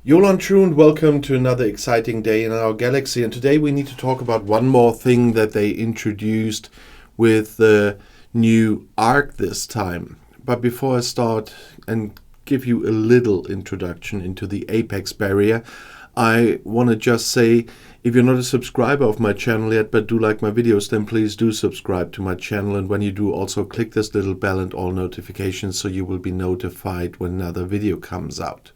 Yolan True and welcome to another exciting day in our galaxy. And today we need to talk about one more thing that they introduced with the new Arc this time. But before I start and give you a little introduction into the apex barrier, I want to just say, if you're not a subscriber of my channel yet but do like my videos, then please do subscribe to my channel. And when you do, also click this little bell and all notifications so you will be notified when another video comes out.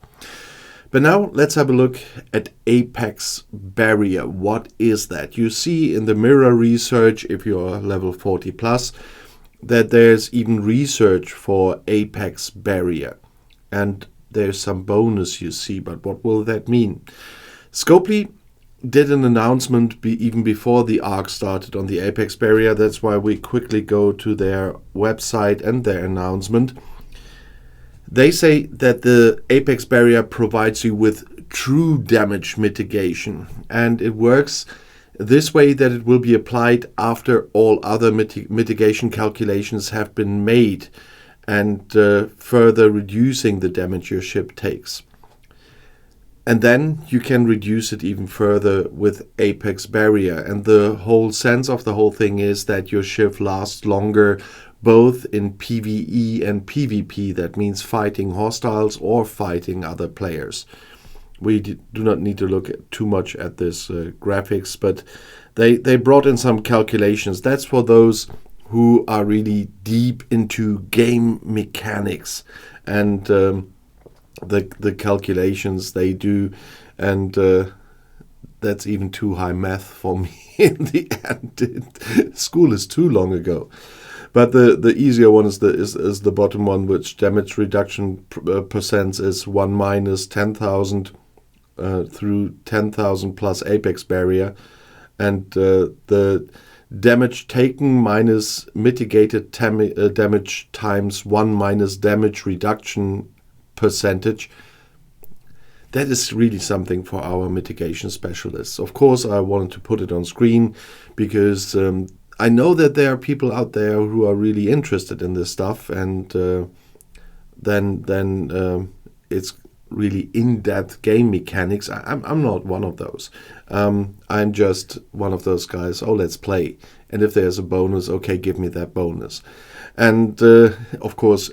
But now let's have a look at apex barrier. What is that? You see in the mirror research, if you're level 40 plus, that there's even research for apex barrier. And there's some bonus you see, but what will that mean? Scopely did an announcement even before the Arc started on the apex barrier. That's why we quickly go to their website and their announcement. They say that the apex barrier provides you with true damage mitigation, and it works this way that it will be applied after all other mitigation calculations have been made, and further reducing the damage your ship takes. And then you can reduce it even further with apex barrier. And the whole sense of the whole thing is that your ship lasts longer, both in PvE and PvP. That means fighting hostiles or fighting other players. We do not need to look too much at this graphics, but they brought in some calculations. That's for those who are really deep into game mechanics and the calculations they do, and that's even too high math for me in the end. School is too long ago. But the easier one is the bottom one, which damage reduction percents is 1 minus 10,000 through 10,000 plus apex barrier, and the damage taken minus mitigated damage times 1 minus damage reduction percentage. That is really something for our mitigation specialists. Of course, I wanted to put it on screen because I know that there are people out there who are really interested in this stuff, and then it's really in-depth game mechanics. I'm not one of those. I'm just one of those guys. Oh, let's play. And if there's a bonus, okay, give me that bonus. And of course,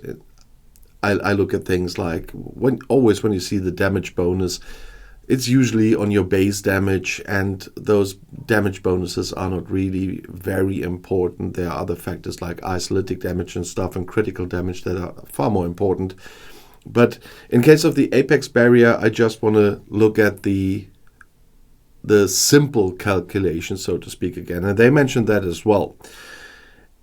I look at things like when you see the damage bonus, it's usually on your base damage, and those damage bonuses are not really very important. There are other factors like isolytic damage and stuff and critical damage that are far more important. But in case of the apex barrier, I just want to look at the simple calculation, so to speak, again. And they mentioned that as well.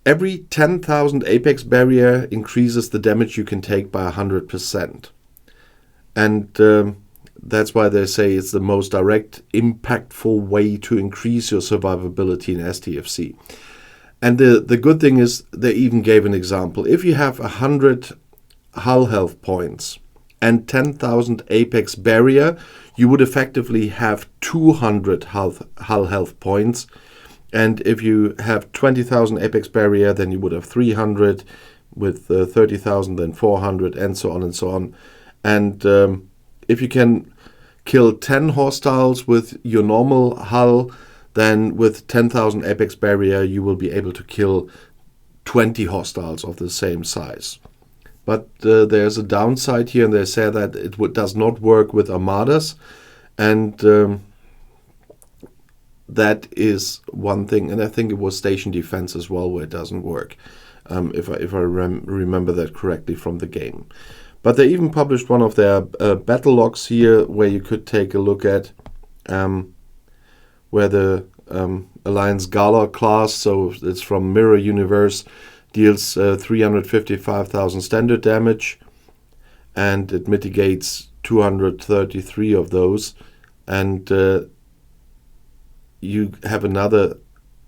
Every 10,000 apex barrier increases the damage you can take by 100%. And that's why they say it's the most direct, impactful way to increase your survivability in STFC. And the good thing is they even gave an example. If you have 100 hull health points and 10,000 apex barrier, you would effectively have 200 hull health points. And if you have 20,000 apex barrier, then you would have 300, with 30,000, then 400, and so on and so on. And if you can kill 10 hostiles with your normal hull, then with 10,000 apex barrier, you will be able to kill 20 hostiles of the same size. But there's a downside here, and they say that it does not work with armadas, and that is one thing. And I think it was station defense as well where it doesn't work, if I remember that correctly from the game. But they even published one of their battle logs here, where you could take a look at where the Alliance Gala class, so it's from Mirror Universe, deals 355,000 standard damage, and it mitigates 233 of those, and you have another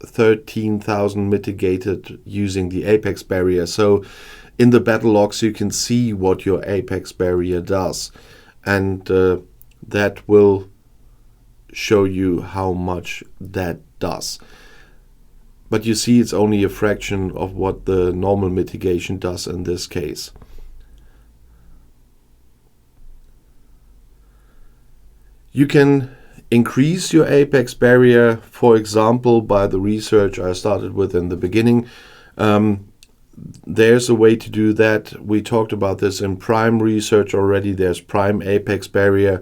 13,000 mitigated using the apex barrier. So in the battle logs you can see what your apex barrier does, and that will show you how much that does. But you see, it's only a fraction of what the normal mitigation does in this case. You can increase your apex barrier, for example, by the research I started with in the beginning. There's a way to do that. We talked about this in prime research already. There's prime apex barrier,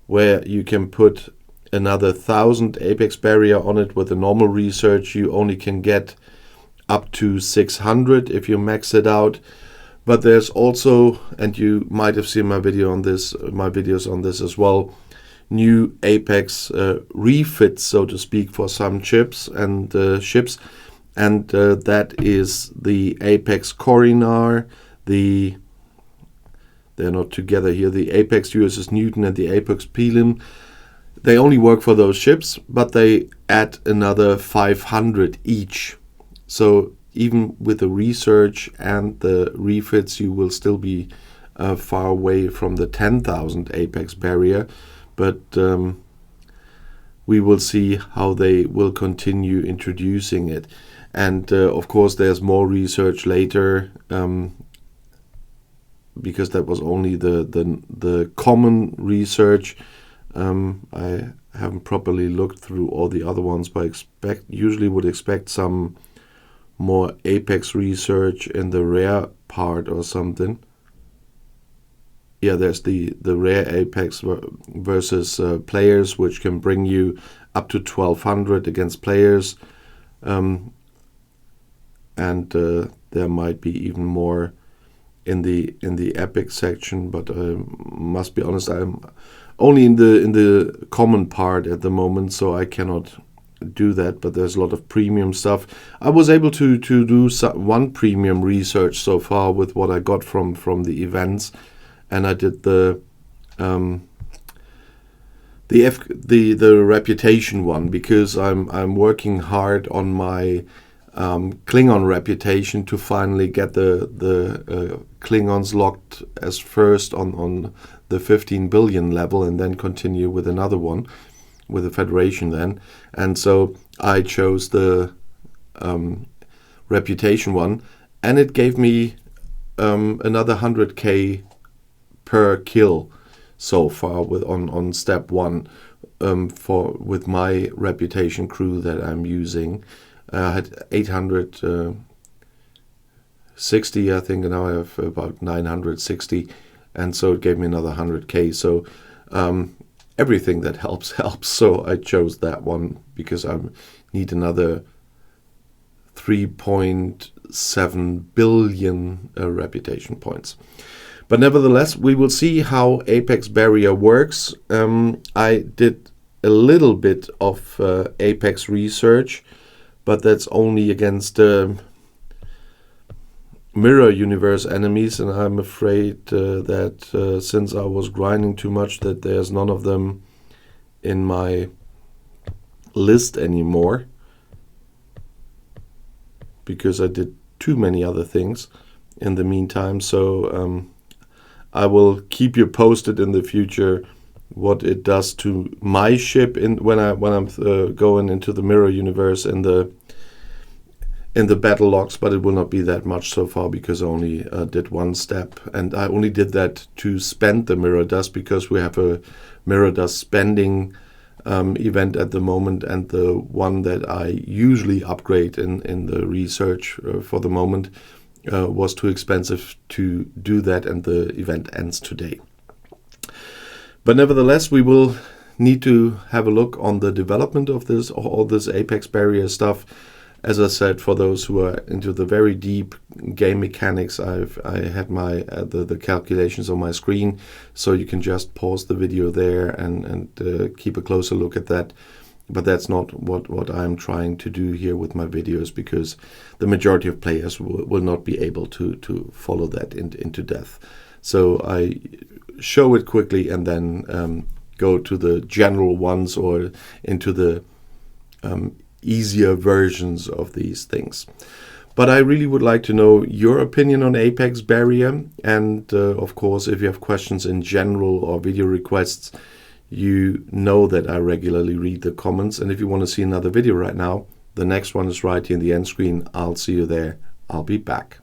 where you can put another 1,000 apex barrier on it. With the normal research, you only can get up to 600 if you max it out. But there's also, and you might have seen my videos on this as well, new apex refits, so to speak, for some chips and ships. And that is the Apex Corinar, they're not together here, the Apex USS Newton and the Apex Pelham. They only work for those ships, but they add another 500 each. So even with the research and the refits, you will still be far away from the 10,000 Apex barrier. But we will see how they will continue introducing it. And of course, there's more research later, because that was only the common research. I haven't properly looked through all the other ones, but usually would expect some more apex research in the rare part or something. Yeah, there's the rare apex versus players, which can bring you up to 1,200 against players. And there might be even more in the epic section, but must be honest, I'm only in the common part at the moment, so I cannot do that. But there's a lot of premium stuff. I was able to do one premium research so far with what I got from the events, and I did the reputation one, because I'm working hard on my Klingon reputation to finally get the Klingons locked as first on the 15 billion level, and then continue with another one with the Federation then. And so I chose the reputation one, and it gave me another 100k per kill so far on step one, with my reputation crew that I'm using. I had 860, I think, and now I have about 960, and so it gave me another 100k. So everything that helps. So I chose that one because I need another 3.7 billion reputation points. But nevertheless, we will see how Apex Barrier works. I did a little bit of Apex research, but that's only against mirror universe enemies, and I'm afraid that since I was grinding too much, that there's none of them in my list anymore, because I did too many other things in the meantime. So I will keep you posted in the future what it does to my ship when I'm going into the mirror universe in the battle logs. But it will not be that much so far, because I only did one step, and I only did that to spend the mirror dust, because we have a mirror dust spending event at the moment, and the one that I usually upgrade in the research for the moment was too expensive to do that, and the event ends today. But nevertheless, we will need to have a look on the development of all this Apex Barrier stuff. As I said, for those who are into the very deep game mechanics, I had my the calculations on my screen, so you can just pause the video there and keep a closer look at that. But that's not what I'm trying to do here with my videos, because the majority of players will not be able to follow that into depth. So I show it quickly and then go to the general ones, or into the easier versions of these things. But I really would like to know your opinion on Apex Barrier, and of course, if you have questions in general or video requests, you know that I regularly read the comments. And if you want to see another video right now, the next one is right here in the end screen. I'll see you there. I'll be back.